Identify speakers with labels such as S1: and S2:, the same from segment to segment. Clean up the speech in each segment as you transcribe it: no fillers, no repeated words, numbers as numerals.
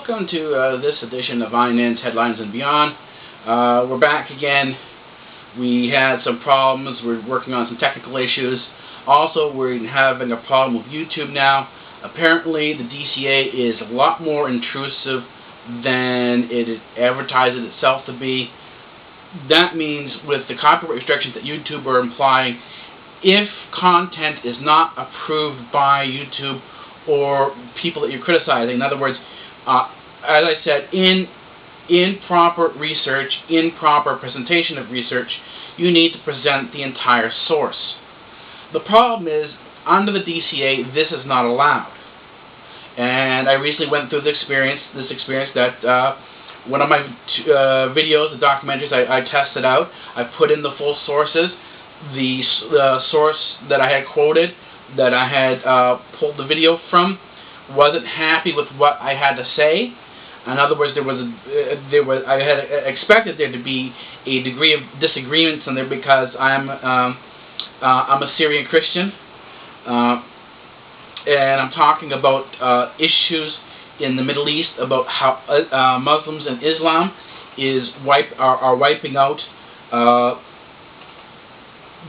S1: welcome to this edition of iNews Headlines and Beyond. We're back again. We had some problems. We're working on some technical issues. Also, we're having a problem with YouTube now. Apparently, the DCA is a lot more intrusive than it advertises itself to be. That means with the copyright restrictions that YouTube are implying, if content is not approved by YouTube or people that you're criticizing, in other words, as I said, in proper research, in proper presentation of research, you need to present the entire source. The problem is, under the DCA, this is not allowed. And I recently went through this experience that one of my videos, the documentaries I tested out, I put in the full sources. The source that I had quoted, that I had pulled the video from, wasn't happy with what I had to say. In other words, I had expected there to be a degree of disagreements in there because I'm a Syrian Christian, and I'm talking about issues in the Middle East about how Muslims and Islam are wiping out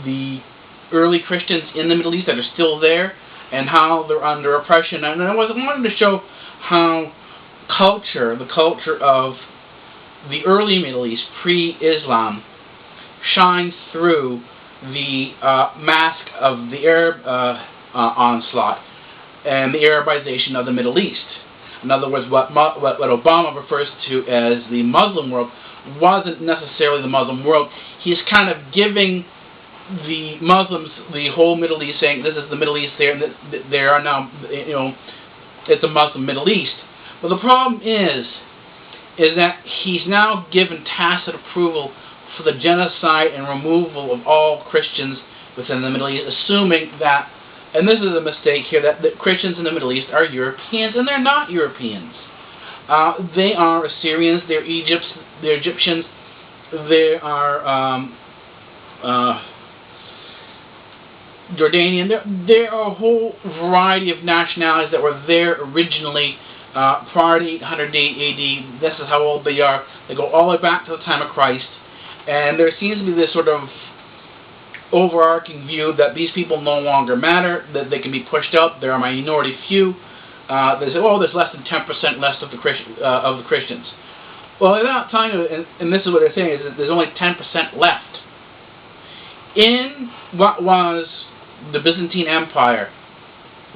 S1: the early Christians in the Middle East that are still there, and how they're under oppression. And I wanted to show how the culture of the early Middle East, pre-Islam, shines through the mask of the Arab onslaught and the Arabization of the Middle East. In other words, what Obama refers to as the Muslim world wasn't necessarily the Muslim world. He's kind of giving the Muslims the whole Middle East, saying this is the Middle East there, and there are now, it's a Muslim Middle East. But the problem is that he's now given tacit approval for the genocide and removal of all Christians within the Middle East, assuming that, and this is a mistake here, that the Christians in the Middle East are Europeans, and they're not Europeans. They are Assyrians, they're Egyptians, they are Jordanian. There are a whole variety of nationalities that were there originally prior to 800 AD. This is how old they are. They go all the way back to the time of Christ. And there seems to be this sort of overarching view that these people no longer matter, that they can be pushed up. They're a minority few. They say, oh, there's less than 10% less of the Christians. Well, they're not telling you, and this is what they're saying, is that there's only 10% left. In what was the Byzantine Empire,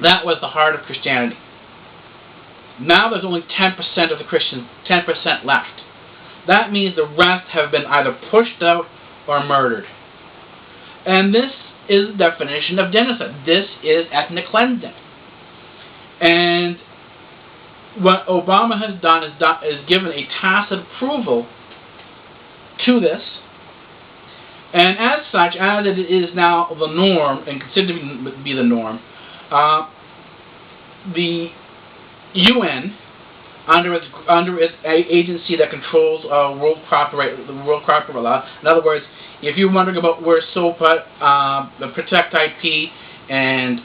S1: that was the heart of Christianity. Now there's only 10% of the Christians, 10% left. That means the rest have been either pushed out or murdered. And this is the definition of genocide. This is ethnic cleansing. And what Obama has done is given a tacit approval to this. And as such, as it is now the norm, and considered to be the norm, the UN, under its agency that controls world copyright law. In other words, if you're wondering about where SOPA, the Protect IP, and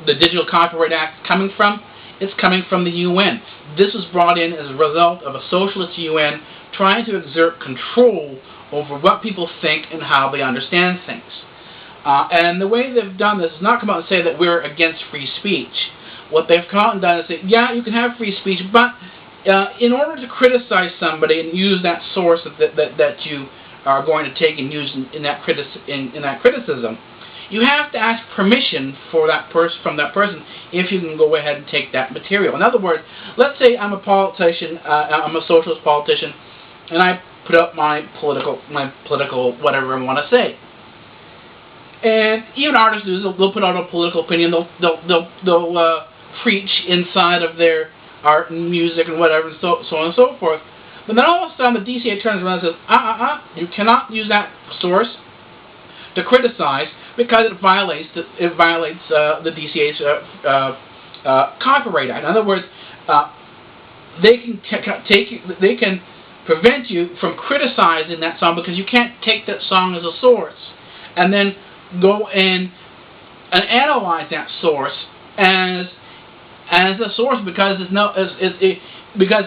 S1: the Digital Copyright Act is coming from, it's coming from the UN. This was brought in as a result of a socialist UN trying to exert control over what people think and how they understand things. And the way they've done this is not come out and say that we're against free speech. What they've come out and done is say, yeah, you can have free speech, but in order to criticize somebody and use that source that you are going to take and use in that criticism, you have to ask permission from that person if you can go ahead and take that material. In other words, let's say I'm a politician, I'm a socialist politician, and I put up my political whatever I want to say. And even artists do, they'll put out a political opinion, they'll preach inside of their art and music and whatever, and so on and so forth. But then all of a sudden the DCA turns around and says, you cannot use that source to criticize because it violates the DCA's Copyright Act. In other words, they can prevent you from criticizing that song because you can't take that song as a source and then go and analyze that source as as a source because because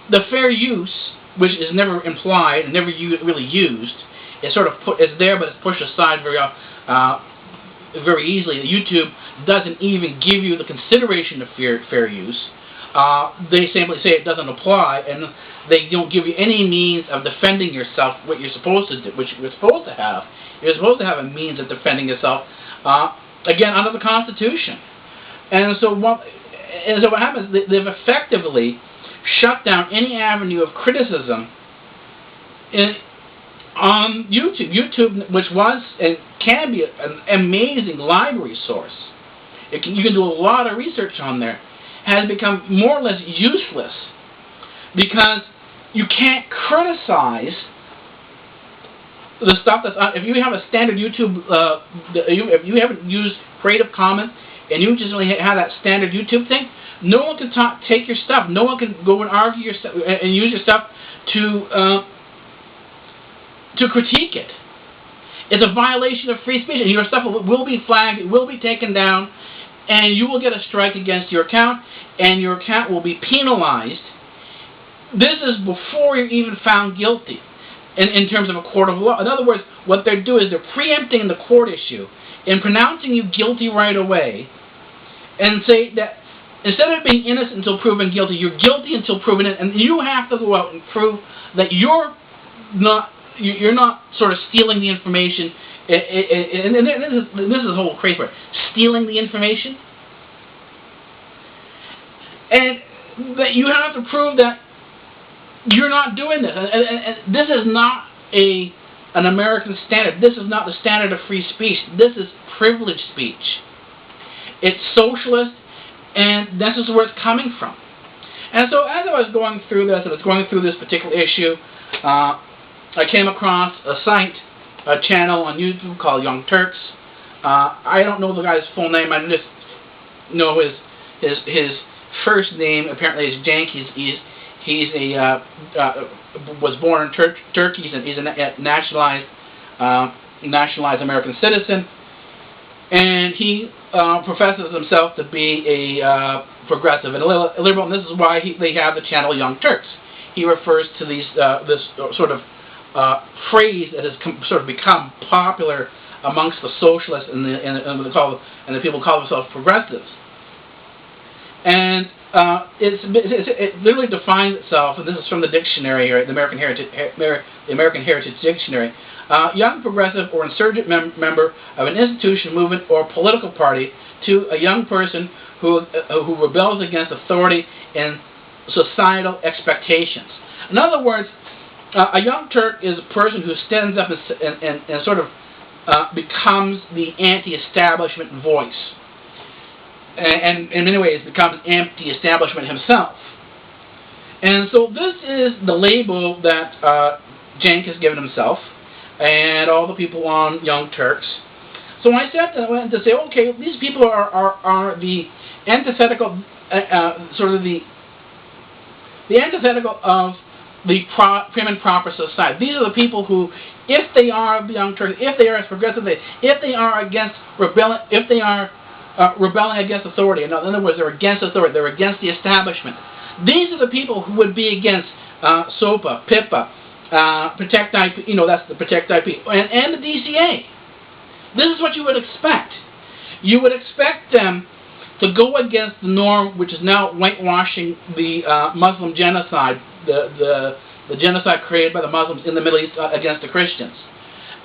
S1: the fair use, which is never implied and never really used, is sort of it's there, but it's pushed aside very easily. YouTube doesn't even give you the consideration of fair use. They simply say it doesn't apply, and they don't give you any means of defending yourself. What you're supposed to do, which you're supposed to have, you're supposed to have a means of defending yourself. Again, under the Constitution. And so what happens? They've effectively shut down any avenue of criticism on YouTube. YouTube, which was and can be an amazing library source, you can do a lot of research on there, has become more or less useless because you can't criticize the stuff that's on. If you have a standard YouTube, if you haven't used Creative Commons and you just only have that standard YouTube thing, no one can take your stuff. No one can go and argue your stuff and use your stuff to critique it. It's a violation of free speech, and your stuff will be flagged, it will be taken down, and you will get a strike against your account, and your account will be penalized. This is before you're even found guilty in terms of a court of law. In other words, what they're doing is they're preempting the court issue and pronouncing you guilty right away, and say that instead of being innocent until proven guilty, you're guilty until proven innocent, and you have to go out and prove that you're not sort of stealing the information. And this is the whole crazy part. Stealing the information. And that you have to prove that you're not doing this. And this is not an American standard. This is not the standard of free speech. This is privileged speech. It's socialist, and this is where it's coming from. And so as I was going through this, particular issue, I came across a channel on YouTube called Young Turks. I don't know the guy's full name. I just know his first name. Apparently is Jank. Was born in Turkey. He's a nationalized American citizen, and he professes himself to be a progressive and a liberal. And this is why they have the channel Young Turks. He refers to this sort of phrase that has sort of become popular amongst the socialists and the people who call themselves progressives. And it literally defines itself, and this is from the dictionary here, the American Heritage Dictionary. Young progressive or insurgent member of an institution, movement, or political party, to a young person who rebels against authority and societal expectations. In other words, a Young Turk is a person who stands up and sort of becomes the anti-establishment voice, and in many ways becomes anti-establishment himself. And so this is the label that Jank has given himself and all the people on Young Turks. So I went to say, okay, these people are the antithetical, sort of the antithetical of the prim and proper society. These are the people who, if they are the Young Turks, if they are as progressive, if they are against rebelling against authority. In other words, they're against authority. They're against the establishment. These are the people who would be against SOPA, PIPA, Protect IP. That's the Protect IP, and the DCA. This is what you would expect. You would expect them to go against the norm, which is now whitewashing the Muslim genocide, the genocide created by the Muslims in the Middle East against the Christians.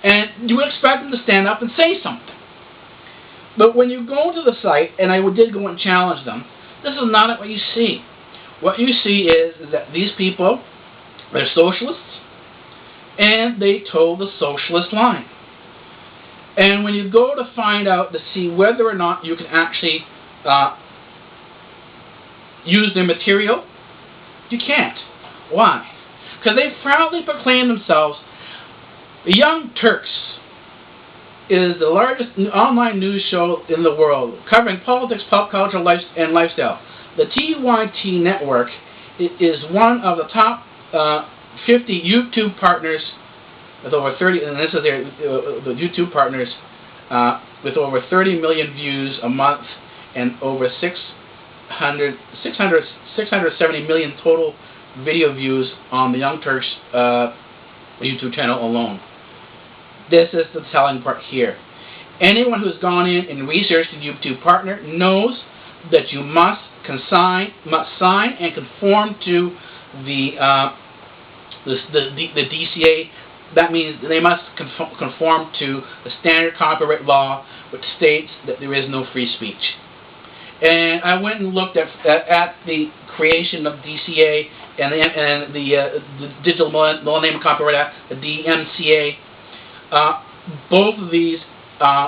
S1: And you would expect them to stand up and say something. But when you go to the site, and I did go and challenge them, this is not what you see. What you see is that these people, they're socialists, and they toe the socialist line. And when you go to find out to see whether or not you can actually use their material, you can't. Why? Because they proudly proclaim themselves. The Young Turks is the largest online news show in the world, covering politics, pop culture, and lifestyle. The TYT network is one of the top 50 YouTube partners with over 30, and this is the YouTube partners with over 30 million views a month and over 6 670 million total video views on the Young Turks YouTube channel alone. This is the telling part here. Anyone who's gone in and researched the YouTube partner knows that you must sign and conform to the DCA. That means they must conform to the standard copyright law, which states that there is no free speech. And I went and looked at the creation of DCA and the Digital Millennium Copyright Act, the DMCA. Both of these,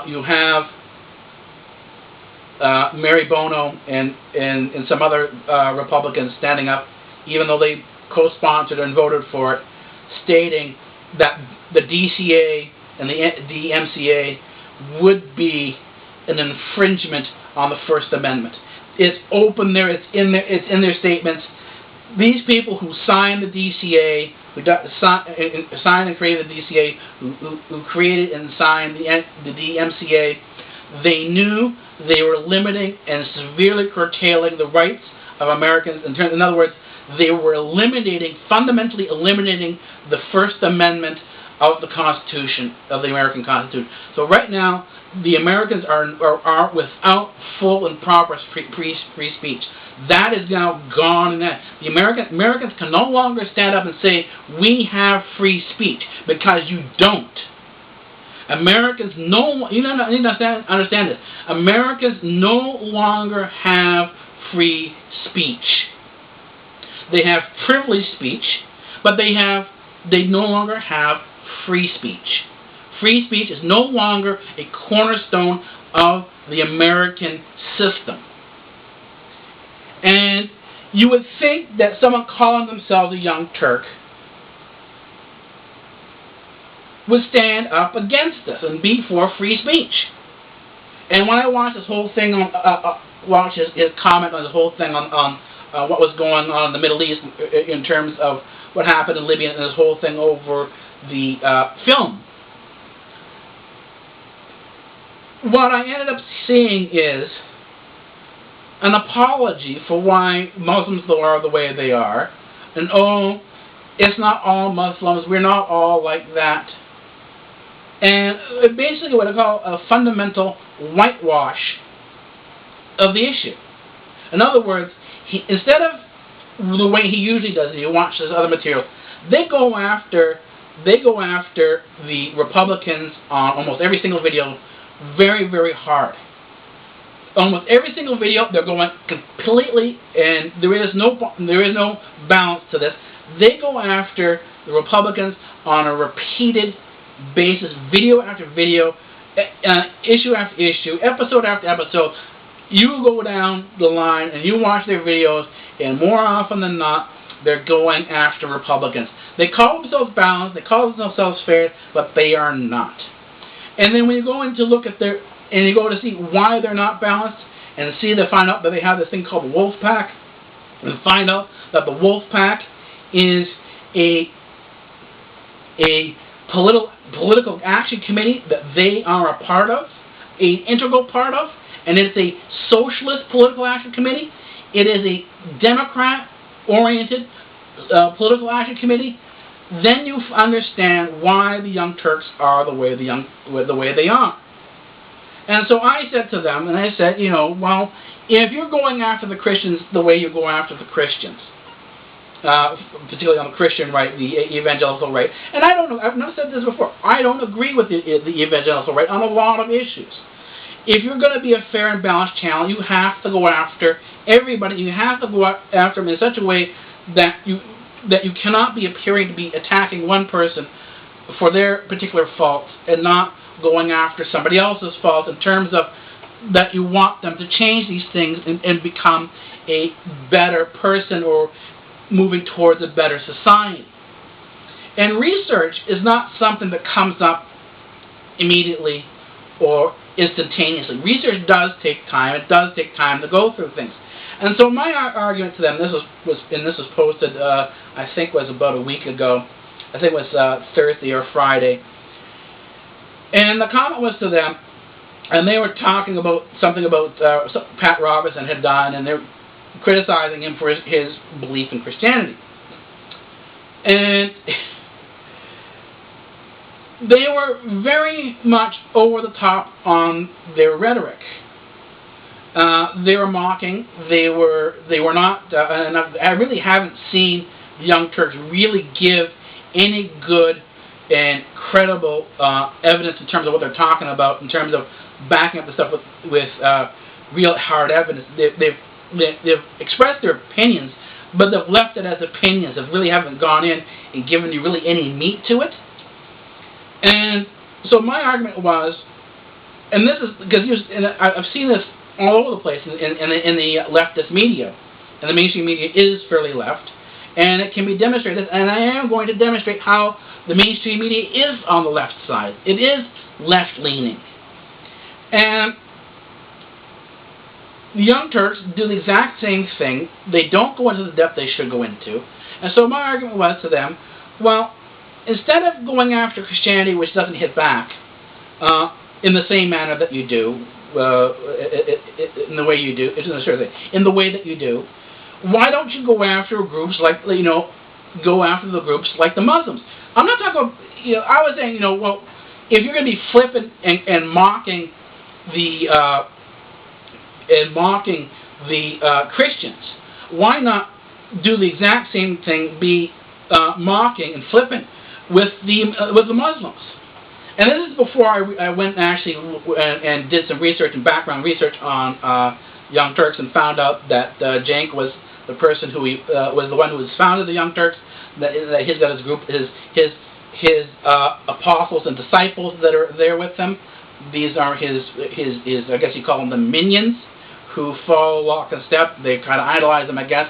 S1: you have Mary Bono and some other Republicans standing up, even though they co-sponsored and voted for it, stating that the DCA and the DMCA would be an infringement on the First Amendment. It's open there. It's in their statements. These people who signed the DCA, who signed and created the DCA, who created and signed the DMCA, they knew they were limiting and severely curtailing the rights of Americans. In other words, they were fundamentally eliminating the First Amendment of the Constitution, of the American Constitution. So right now, the Americans are without full and proper free speech. That is now gone. The Americans can no longer stand up and say, we have free speech, because you don't. Americans you need to understand this. Americans no longer have free speech. They have privileged speech, but they no longer have free speech. Free speech is no longer a cornerstone of the American system. And you would think that someone calling themselves a Young Turk would stand up against this and be for free speech. And when I watched this whole thing watched his comment on the whole thing on what was going on in the Middle East in terms of what happened in Libya and this whole thing over the film, what I ended up seeing is an apology for why Muslims are the way they are. And it's not all Muslims, we're not all like that. And basically what I call a fundamental whitewash of the issue. In other words, instead of the way he usually does it, he watches other materials, they go after the Republicans on almost every single video very, very hard. Almost every single video, they're going completely, and there is no balance to this. They go after the Republicans on a repeated basis, video after video, issue after issue, episode after episode. You go down the line and you watch their videos, and more often than not, they're going after Republicans. They call themselves balanced, they call themselves fair, but they are not. And then when you go in to look at and you go to see why they're not balanced, and find out that they have this thing called the Wolf Pack, and find out that the Wolf Pack is a political action committee that they are a part of, an integral part of, and it's a socialist political action committee. It is a Democrat-oriented political action committee. Then you understand why the Young Turks are the way they are. And so I said to them, and I said, well, if you're going after the Christians the way you go after the Christians, particularly on the Christian right, the evangelical right, and I've never said this before, I don't agree with the evangelical right on a lot of issues. If you're going to be a fair and balanced channel, you have to go after everybody. You have to go after them in such a way that you cannot be appearing to be attacking one person for their particular faults and not going after somebody else's faults in terms of that you want them to change these things and become a better person or moving towards a better society. And research is not something that comes up immediately or instantaneously. Research does take time. It does take time to go through things. And so my argument to them, this was posted, I think was about a week ago. I think it was Thursday or Friday. And the comment was to them, and they were talking about something about Pat Robertson had done, and criticizing him for his belief in Christianity. And they were very much over the top on their rhetoric. They were mocking. They were not. And I really haven't seen the Young Turks really give any good and credible evidence in terms of what they're talking about, in terms of backing up the stuff with real hard evidence. They've expressed their opinions, but they've left it as opinions. They really haven't gone in and given you really any meat to it. And so my argument was, and this is because I've seen this all over the place in the leftist media, and the mainstream media is fairly left, and it can be demonstrated, and I am going to demonstrate how the mainstream media is on the left side. It is left-leaning. And the Young Turks do the exact same thing. They don't go into the depth they should go into. And so my argument was to them, well, instead of going after Christianity, which doesn't hit back in the same manner that you do, in the way you do, in the way that you do, why don't you go after groups like, go after the groups like the Muslims? I'm not talking about, I was saying, well, if you're going to be flippant and mocking the Christians, why not do the exact same thing, be mocking and flippant with the Muslims? And this is before I went actually and did some research and background research on Young Turks, and found out that Cenk was the person who was the one who was founded the Young Turks. That he's got his group, his apostles and disciples that are there with him. These are his I guess you call them the minions, who follow lock and step. They kind of idolize him, I guess.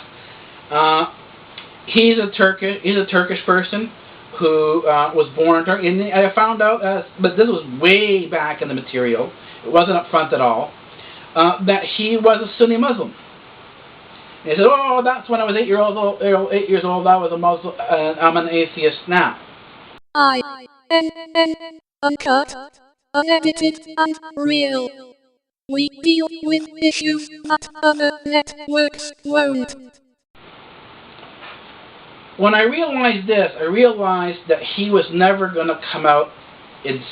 S1: He's a Turkish person who was born in Turkey. And I found out, but this was way back in the material, it wasn't up front at all, that he was a Sunni Muslim. And he said, oh, that's when I was 8 years old, I was a Muslim, I'm an atheist now.
S2: ICXC Uncut, unedited and real. We deal with issues that other networks won't.
S1: When I realized this, I realized that he was never going to come out and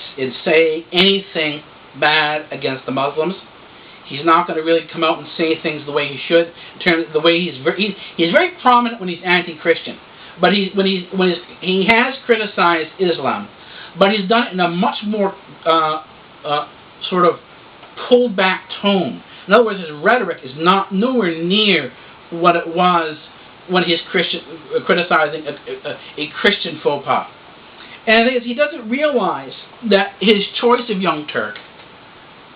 S1: say anything bad against the Muslims. He's not going to really come out and say things the way he should. In terms of the way he's very prominent when he's anti-Christian, but he has criticized Islam, but he's done it in a much more sort of pulled back tone. In other words, his rhetoric is nowhere near what it was when he's criticizing a Christian faux pas. And he doesn't realize that his choice of Young Turk,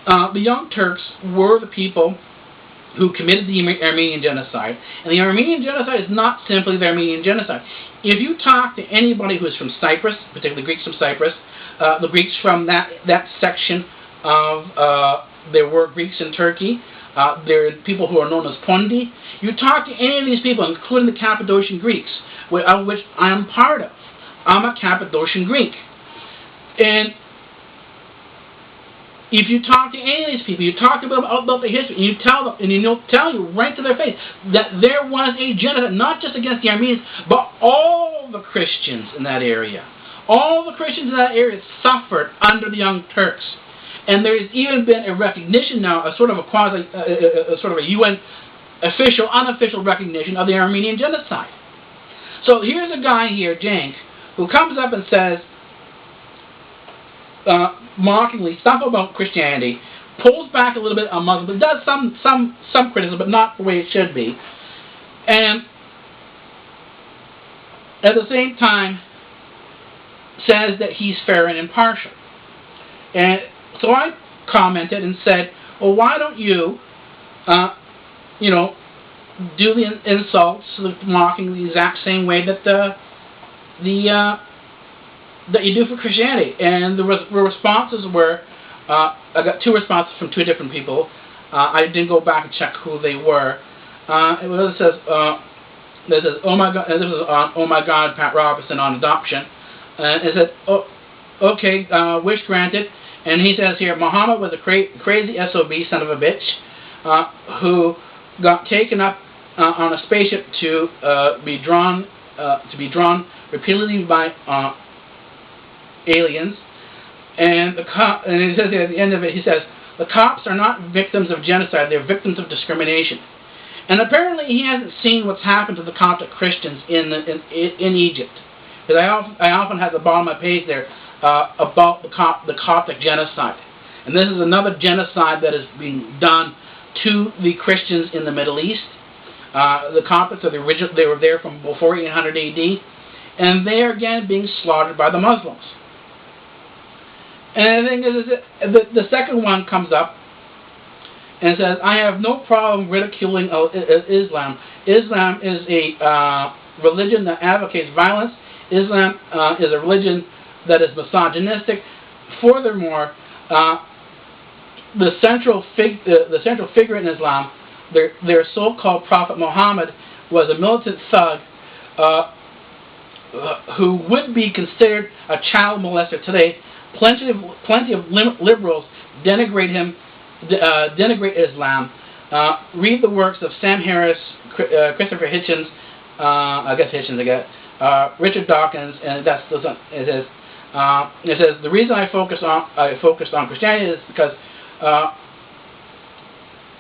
S1: the Young Turks were the people who committed the Armenian genocide. And the Armenian genocide is not simply the Armenian genocide. If you talk to anybody who is from Cyprus, particularly Greeks from Cyprus, the Greeks from that section of, there were Greeks in Turkey, there are people who are known as Pondi. You talk to any of these people, including the Cappadocian Greeks, of which I am part of. I'm a Cappadocian Greek. And if you talk to any of these people, you talk to them about the history, and you tell them, and they'll tell you right to their face that there was a genocide, not just against the Armenians, but all the Christians in that area. All the Christians in that area suffered under the Young Turks. And there's even been a recognition now, a sort of a UN official, unofficial recognition of the Armenian genocide. So here's a guy here, Cenk, who comes up and says, mockingly, stuff about Christianity, pulls back a little bit on Muslims, but does some criticism, but not the way it should be. And at the same time, says that he's fair and impartial. And so I commented and said, well, why don't you, do the insults, the mocking the exact same way that that you do for Christianity? And the responses were, I got two responses from two different people. I didn't go back and check who they were. It says, oh my God, this is on Oh My God, Pat Robertson on adoption. And it said, oh, okay, wish granted. And he says here, Muhammad was a crazy SOB son of a bitch who got taken up on a spaceship to be drawn repeatedly by aliens, and it says at the end of it, he says, the Copts are not victims of genocide, they're victims of discrimination. And apparently he hasn't seen what's happened to the Coptic Christians in Egypt. Because I often have the bottom of my page there about the Coptic genocide. And this is another genocide that is being done to the Christians in the Middle East. The Coptics are the original, they were there from before 800 AD, and they are again being slaughtered by the Muslims. And the thing is the second one comes up and says, I have no problem ridiculing Islam. Islam is a religion that advocates violence. Islam is a religion that is misogynistic. Furthermore, the central figure in Islam, their so-called Prophet Muhammad, was a militant thug who would be considered a child molester today. Plenty of liberals denigrate him, denigrate Islam. Read the works of Sam Harris, Christopher Hitchens, Richard Dawkins, and it says the reason I focused on Christianity is because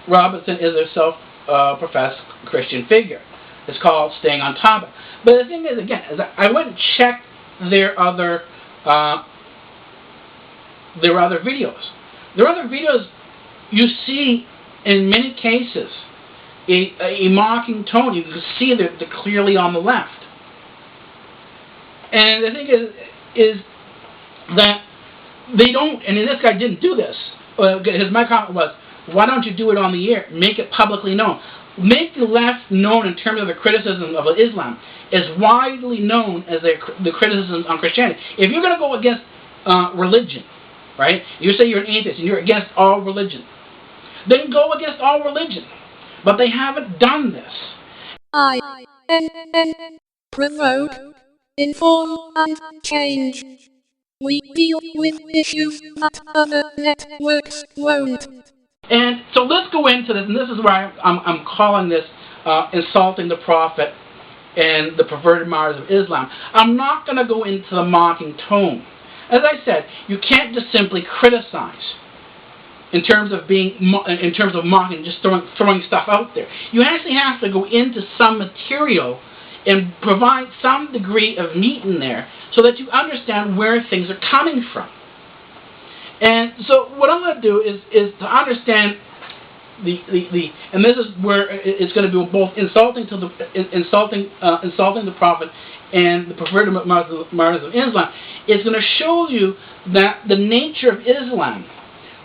S1: Robinson is a self-professed Christian figure. It's called staying on topic. But the thing is, again, is I went and checked their other videos. Their other videos, you see in many cases a mocking tone. You can see they're clearly on the left. And the thing is that they don't, and this guy didn't do this. My comment was, why don't you do it on the air? Make it publicly known. Make the left known in terms of the criticism of Islam as widely known as the criticism on Christianity. If you're going to go against religion, right? You say you're an atheist and you're against all religion, then go against all religion. But they haven't done this.
S2: INN, provoke, inform and change. We deal with issues that other networks won't.
S1: And so let's go into this, and this is where I'm calling this insulting the Prophet and the perverted Martyrs of Islam. I'm not going to go into the mocking tone. As I said, you can't just simply criticize in terms of mocking, just throwing stuff out there. You actually have to go into some material and provide some degree of meat in there so that you understand where things are coming from. And so what I'm going to do is to understand and this is where it's going to be both insulting the Prophet and the perverted Martyrs of Islam. It's going to show you that the nature of Islam,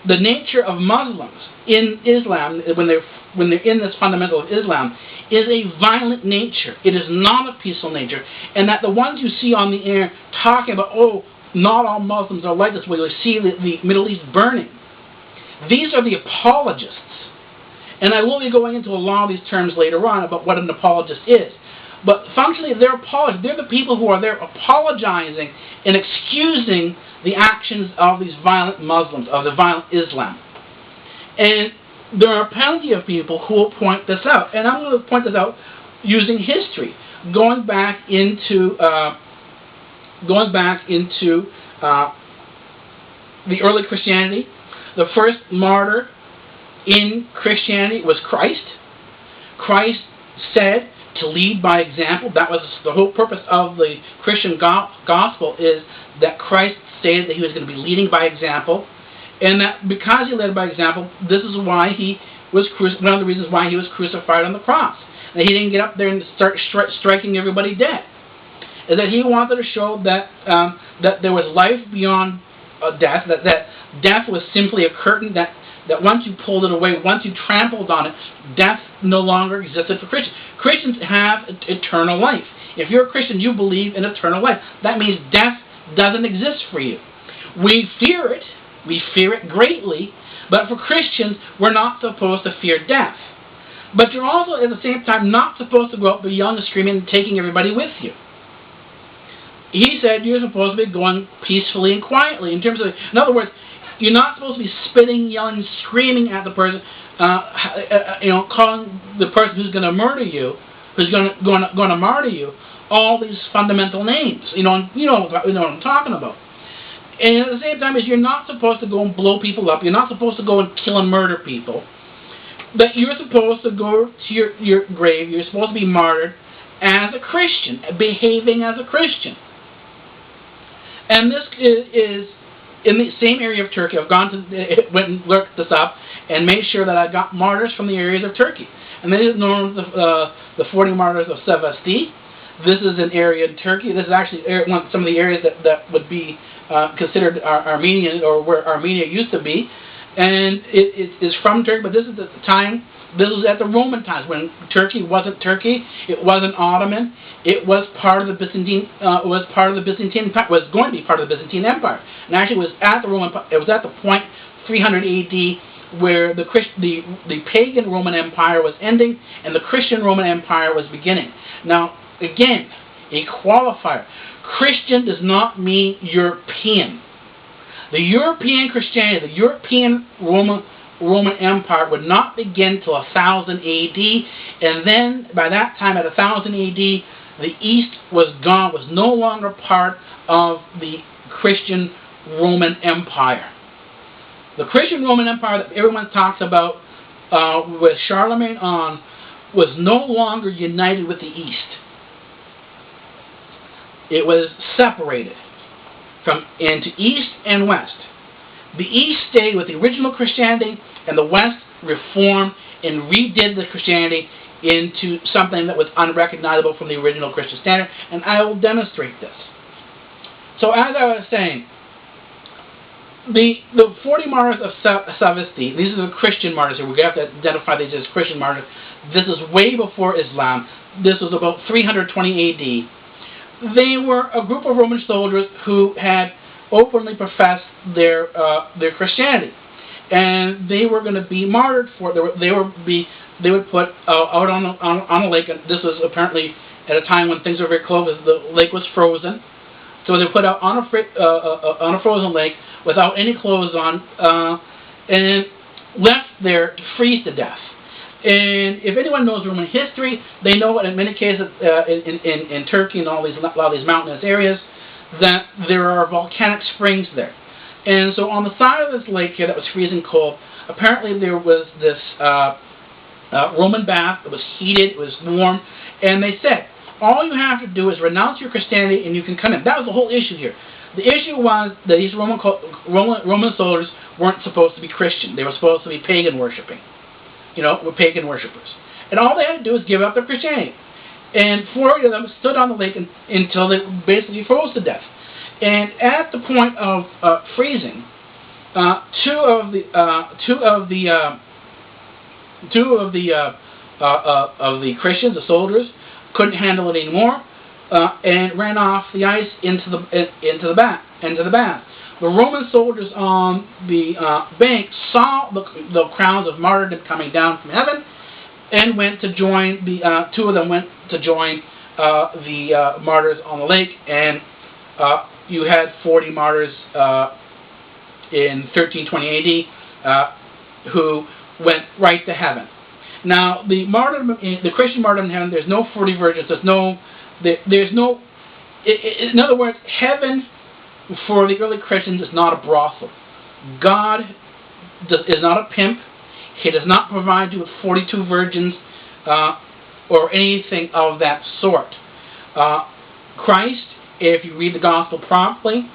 S1: the nature of Muslims in Islam, when they're in this fundamental of Islam, is a violent nature. It is not a peaceful nature, and that the ones you see on the air talking about, oh, not all Muslims are like this, where you see the Middle East burning. These are the apologists. And I will be going into a lot of these terms later on about what an apologist is. But functionally, they're apologists. They're the people who are there apologizing and excusing the actions of these violent Muslims, of the violent Islam. And there are plenty of people who will point this out. And I'm going to point this out using history, going back into the early Christianity. The first martyr in Christianity was Christ. Christ said to lead by example. That was the whole purpose of the Christian gospel, is that Christ stated that he was going to be leading by example, and that because he led by example, this is why he was one of the reasons why he was crucified on the cross. And he didn't get up there and start striking everybody dead. Is that he wanted to show that that there was life beyond death, that death was simply a curtain, that once you pulled it away, once you trampled on it, death no longer existed for Christians. Christians have eternal life. If you're a Christian, you believe in eternal life. That means death doesn't exist for you. We fear it. We fear it greatly. But for Christians, we're not supposed to fear death. But you're also, at the same time, not supposed to go out beyond the screaming and taking everybody with you. He said you're supposed to be going peacefully and quietly. In other words, You're not supposed to be spitting, yelling, screaming at the person, calling the person who's going to murder you, who's going to martyr you, all these fundamental names. You know what I'm talking about. And at the same time, you're not supposed to go and blow people up. You're not supposed to go and kill and murder people. But you're supposed to go to your grave. You're supposed to be martyred as a Christian, behaving as a Christian. And this is in the same area of Turkey. I've went and looked this up and made sure that I got martyrs from the areas of Turkey. And this is known as the 40 martyrs of Sevasti. This is an area in Turkey. This is actually some of the areas that would be considered Armenian, or where Armenia used to be. And it is from Turkey, but this is at the time. This was at the Roman times, when Turkey wasn't Turkey. It wasn't Ottoman. It was part of the Byzantine. Was going to be part of the Byzantine Empire. And actually, it was at the point 300 A.D. where the pagan Roman Empire was ending and the Christian Roman Empire was beginning. Now, again, a qualifier: Christian does not mean European. The European Christianity, the European Roman Empire would not begin till 1000 A.D. And then, by that time, at 1000 A.D., the East was gone, was no longer part of the Christian Roman Empire. The Christian Roman Empire that everyone talks about with Charlemagne on was no longer united with the East. It was separated into East and West. The East stayed with the original Christianity, and the West reformed and redid the Christianity into something that was unrecognizable from the original Christian standard, and I will demonstrate this. So as I was saying, the 40 martyrs of Sevasti, these are the Christian martyrs here. We have to identify these as Christian martyrs. This is way before Islam. This was about 320 A.D. They were a group of Roman soldiers who had openly professed their Christianity, and they were going to be martyred for it. They would put out on a lake. And this was apparently at a time when things were very cold. The lake was frozen, so they put out on a frozen lake without any clothes on, and left there to freeze to death. And if anyone knows Roman history, they know that in many cases in Turkey and a lot of these mountainous areas, that there are volcanic springs there. And so on the side of this lake here that was freezing cold, apparently there was this Roman bath. It was heated, it was warm, and they said, all you have to do is renounce your Christianity and you can come in. That was the whole issue here. The issue was that these Roman soldiers weren't supposed to be Christian. They were supposed to be pagan worshipping. Were pagan worshippers. And all they had to do was give up their Christianity. And 40 of them stood on the lake until they basically froze to death. And at the point of freezing, two of the Christians, the soldiers, couldn't handle it anymore, and ran off the ice into the bath. The Roman soldiers on the bank saw the crowns of martyrdom coming down from heaven, and went to join two of them went to join the martyrs on the lake, and you had 40 martyrs in 1320 AD who went right to heaven. Now, the Christian martyrdom in heaven, there's no 40 virgins. There's no. In other words, heaven for the early Christians is not a brothel. God is not a pimp. He does not provide you with 42 virgins or anything of that sort. Christ, if you read the gospel promptly,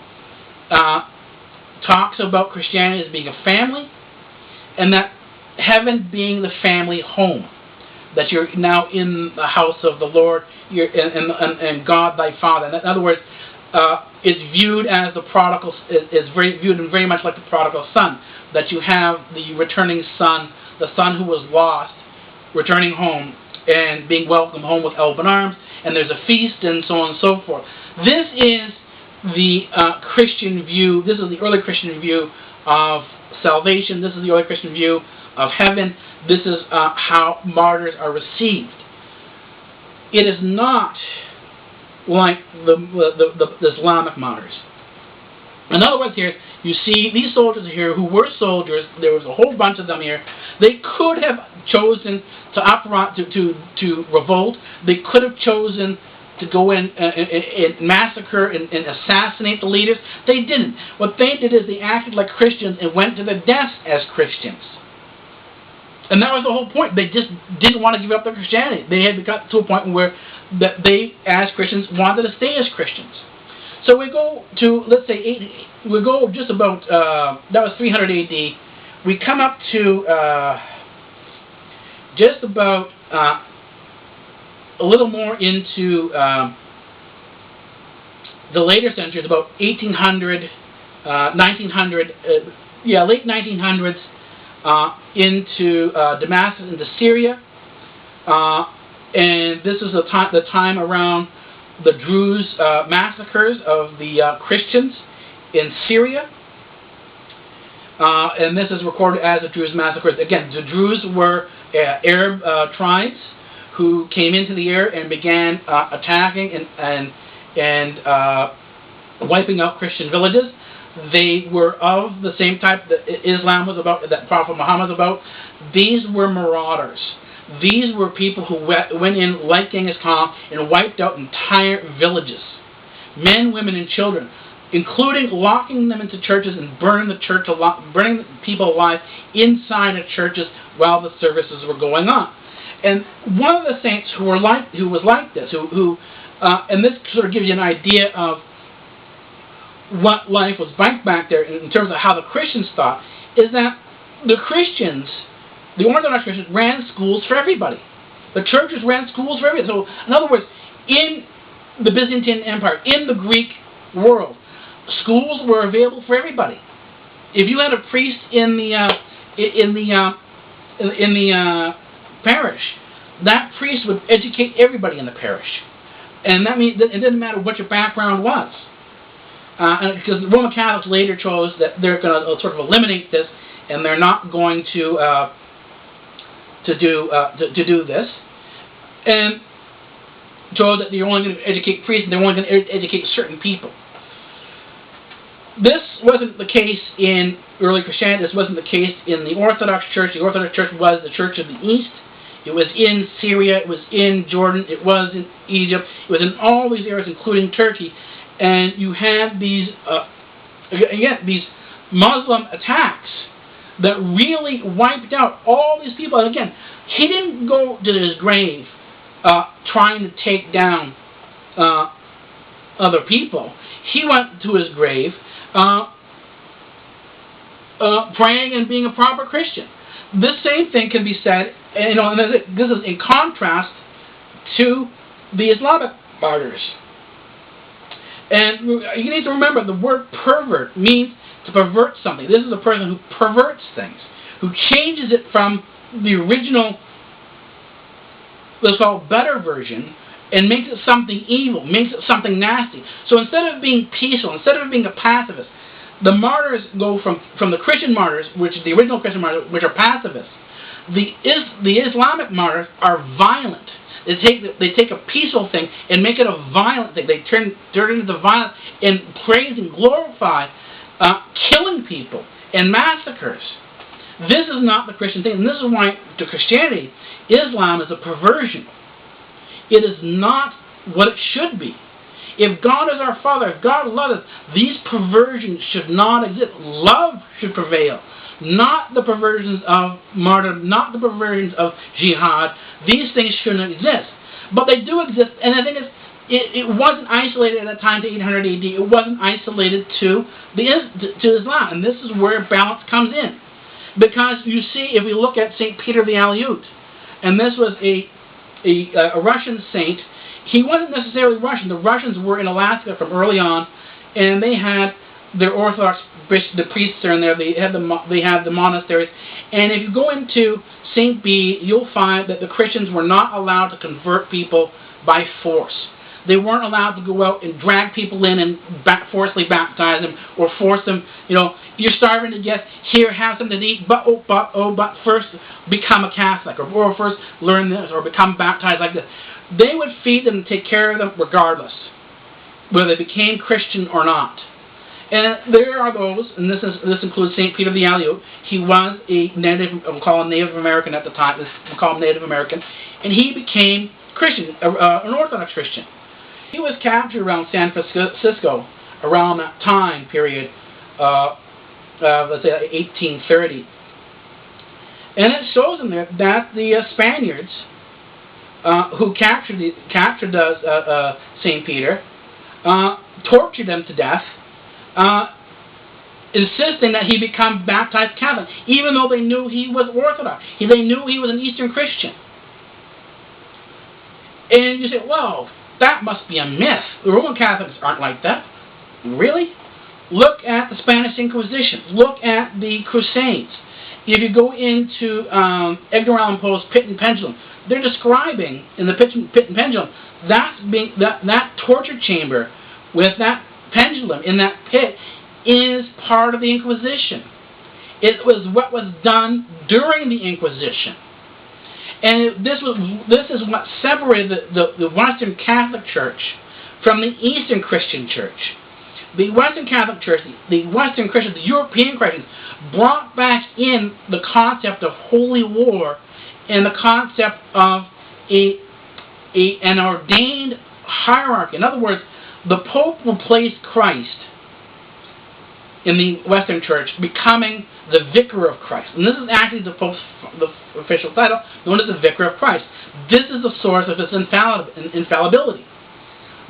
S1: talks about Christianity as being a family, and that heaven being the family home. That you're now in the house of the Lord, you're and God thy Father. In other words, is viewed as the prodigal, is viewed very much like the prodigal son. That you have the returning son, the son who was lost, returning home and being welcomed home with open arms, and there's a feast and so on and so forth. This is the Christian view. This is the early Christian view of salvation. This is the early Christian view of heaven. This is how martyrs are received. It is not like the Islamic martyrs. In other words, here, you see these soldiers here who were soldiers. There was a whole bunch of them here. They could have chosen to revolt. They could have chosen to go in and massacre and assassinate the leaders. They didn't. What they did is they acted like Christians and went to their deaths as Christians. And that was the whole point. They just didn't want to give up their Christianity. They had got to a point where that they, as Christians, wanted to stay as Christians. So we go to, let's say, we go just about, that was 300 AD. We come up to just about a little more into the later centuries, about 1800, 1900, late 1900s, into Damascus, into Syria. And this is the time around the Druze massacres of the Christians in Syria. And this is recorded as the Druze massacres. Again, the Druze were Arab tribes who came into the area and began attacking and wiping out Christian villages. They were of the same type that Islam was about, that Prophet Muhammad was about. These were marauders. These were people who went in like Genghis Khan and wiped out entire villages. Men, women, and children, including locking them into churches and burning people alive inside of churches while the services were going on. And one of the saints who was like this, and this sort of gives you an idea of what life was back there in terms of how the Christians thought, is that the Christians, the Orthodox Christians, ran schools for everybody. The churches ran schools for everybody. So, in other words, in the Byzantine Empire, in the Greek world, schools were available for everybody. If you had a priest in the parish, that priest would educate everybody in the parish, and that means it didn't matter what your background was. Because the Roman Catholics later chose that they're going to sort of eliminate this, and they're not going to do this, and chose that they're only going to educate priests and they're only going to educate certain people. This wasn't the case in early Christianity. This wasn't the case in the Orthodox Church. The Orthodox Church was the Church of the East. It was in Syria. It was in Jordan. It was in Egypt. It was in all these areas, including Turkey. And you had these, these Muslim attacks that really wiped out all these people. And again, he didn't go to his grave trying to take down other people. He went to his grave praying and being a proper Christian. This same thing can be said, and this is in contrast to the Islamic martyrs. And you need to remember, the word pervert means to pervert something. This is a person who perverts things, who changes it from the original, let's call it, better version, and makes it something evil, makes it something nasty. So instead of being peaceful, instead of being a pacifist, the martyrs go from the Christian martyrs, which is the original Christian martyrs, which are pacifists. The Islamic martyrs are violent. They take a peaceful thing and make it a violent thing. They turn it into violence and praise and glorify killing people and massacres. This is not the Christian thing, and this is why to Christianity, Islam is a perversion. It is not what it should be. If God is our Father, if God loves us, these perversions should not exist. Love should prevail. Not the perversions of martyrdom, not the perversions of jihad. These things shouldn't exist. But they do exist, and the thing is, it wasn't isolated at that time to 800 AD. It wasn't isolated to Islam. And this is where balance comes in. Because you see, if we look at St. Peter the Aleut, and this was a Russian saint. He wasn't necessarily Russian. The Russians were in Alaska from early on, and they had their Orthodox, the priests are in there. They had the monasteries. And if you go into St. B, you'll find that the Christians were not allowed to convert people by force. They weren't allowed to go out and drag people in and forcibly baptize them or force them. You're starving to death. Here, have something to eat. But first become a Catholic, or first learn this, or become baptized like this. They would feed them and take care of them regardless, whether they became Christian or not. And there are those, and this includes St. Peter the Aleut. He was a we'll call him Native American at the time. We'll call him Native American, and he became Christian, an Orthodox Christian. He was captured around San Francisco around that time period, let's say 1830, and it shows in there that the Spaniards who captured St. Peter tortured him to death. Insisting that he become baptized Catholic, even though they knew he was Orthodox. They knew he was an Eastern Christian. And you say, well, that must be a myth. The Roman Catholics aren't like that. Really? Look at the Spanish Inquisition. Look at the Crusades. If you go into Edgar Allan Poe's Pit and Pendulum, they're describing in the Pit and Pendulum that torture chamber with that pendulum in that pit is part of the Inquisition. It was what was done during the Inquisition. And this is what separated the Western Catholic Church from the Eastern Christian Church. The Western Catholic Church, the Western Christians, the European Christians, brought back in the concept of holy war and the concept of an ordained hierarchy. In other words, the Pope replaced Christ in the Western Church, becoming the Vicar of Christ. And this is actually the Pope's official title, known as the Vicar of Christ. This is the source of his infallibility.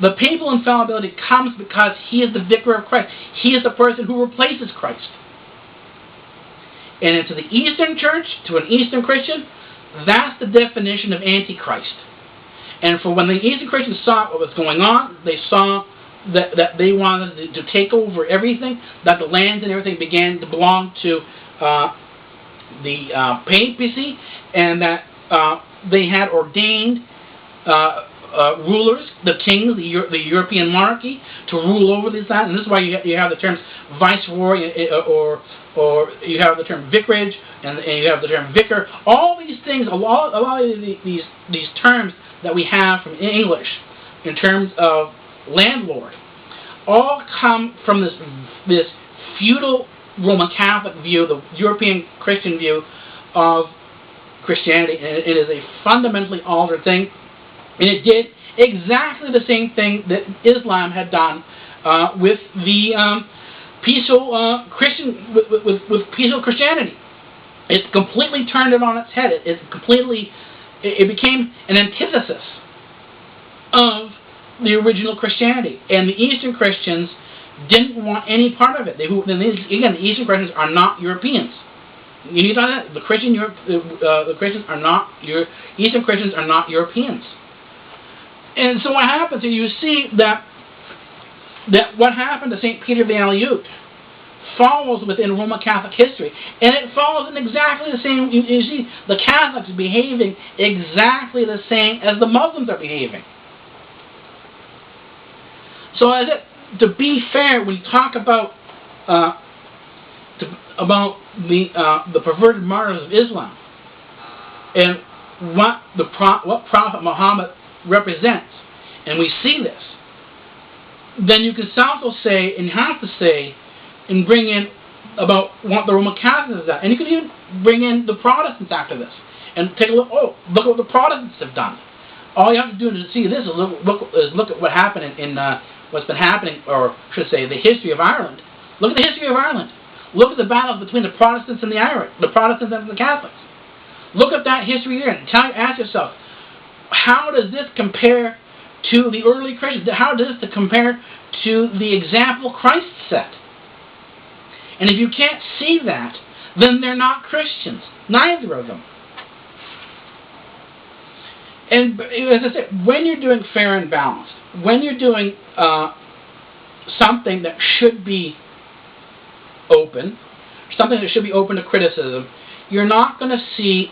S1: The papal infallibility comes because he is the Vicar of Christ. He is the person who replaces Christ. And into the Eastern Church, to an Eastern Christian, that's the definition of Antichrist. And for when the Eastern Christians saw what was going on, they saw that they wanted to take over everything, that the lands and everything began to belong to the papacy, and that they had ordained rulers, the kings, the European monarchy, to rule over these lands. And this is why you have the terms viceroy, or you have the term vicarage, and you have the term vicar. All these things, a lot of these terms that we have from English in terms of landlord, all come from this feudal Roman Catholic view, the European Christian view of Christianity, and it is a fundamentally altered thing. And it did exactly the same thing that Islam had done with the peaceful Christian, with peaceful Christianity. It completely turned it on its head. It became an antithesis of the original Christianity, and the Eastern Christians didn't want any part of it. Again, the Eastern Christians are not Europeans. You need to know that the Christians are not Eastern Christians are not Europeans. And so what happens is you see that what happened to St. Peter the Aleut follows within Roman Catholic history, and it follows in exactly the same. You see the Catholics behaving exactly the same as the Muslims are behaving. So to be fair, we talk about the perverted martyrs of Islam and what Prophet Muhammad represents, and we see this, then you can also say, and have to say, and bring in about what the Roman Catholics have done. And you can even bring in the Protestants after this, and take a look, look at what the Protestants have done. All you have to do to see this is look at what happened in what's been happening, or I should say, the history of Ireland. Look at the history of Ireland. Look at the battles between the Protestants and the Protestants and the Catholics. Look at that history there, and ask yourself, how does this compare to the early Christians? How does this compare to the example Christ set? And if you can't see that, then they're not Christians. Neither of them. And as I said, when you're doing fair and balanced, when you're doing something that should be open, something that should be open to criticism, you're not going to see.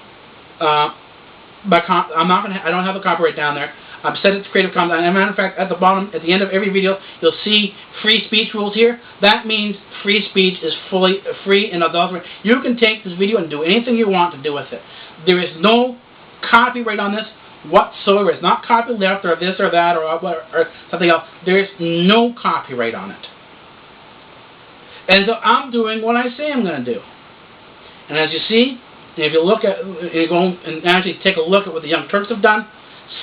S1: I don't have the copyright down there. I've set it to Creative Commons. As a matter of fact, at the bottom, at the end of every video, you'll see free speech rules here. That means free speech is fully free and adulterated. You can take this video and do anything you want to do with it. There is no copyright on this whatsoever. It's not copyleft or this or that or something else. There is no copyright on it. And so I'm doing what I say I'm going to do. And as you see, if you look at, you go and actually take a look at what the Young Turks have done,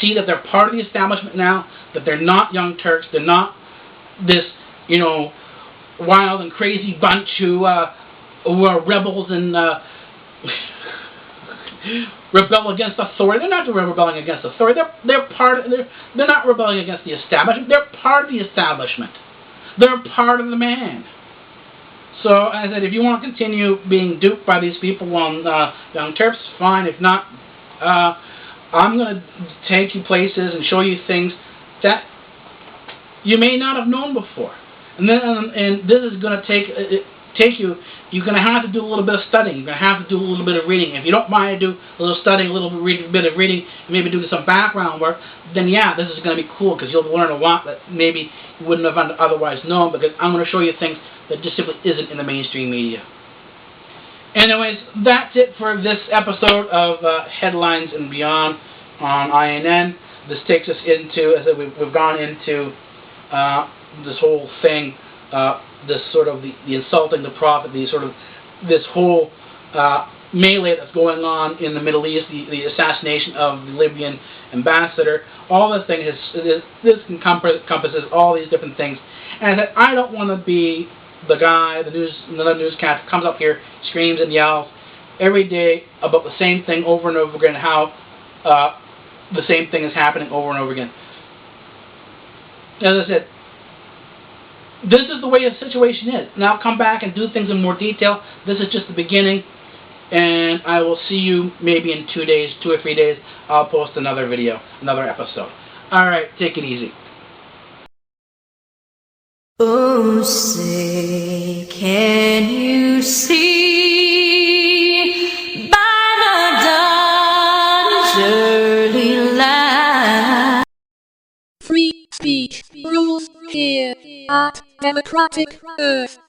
S1: see that they're part of the establishment now, that they're not Young Turks, they're not this, wild and crazy bunch who are rebels and rebel against authority. They're not rebelling against authority. They're not rebelling against the establishment. They're part of the establishment. They're part of the man. So, as I said, if you want to continue being duped by these people on Young Turks, fine. If not, I'm going to take you places and show you things that you may not have known before. And this is going to take you. You're going to have to do a little bit of studying. You're going to have to do a little bit of reading. If you don't mind to do a little studying, a little bit of reading, and maybe do some background work, then yeah, this is going to be cool because you'll learn a lot that maybe you wouldn't have otherwise known, because I'm going to show you things that just simply isn't in the mainstream media. Anyways, that's it for this episode of Headlines and Beyond on INN. This takes us into, as I said, we've gone into this whole thing, this sort of the insulting the prophet, this whole melee that's going on in the Middle East, the assassination of the Libyan ambassador. All this thing this encompasses all these different things. And I don't want to be the guy, another newscaster comes up here, screams and yells every day about the same thing over and over again, how the same thing is happening over and over again. As I said, this is the way the situation is. Now I'll come back and do things in more detail. This is just the beginning, and I will see you maybe in 2 or 3 days. I'll post another video, another episode. Alright, take it easy.
S3: Oh, say, can you see by the dawn's early light?
S2: Free speech rules here at Democratic Earth.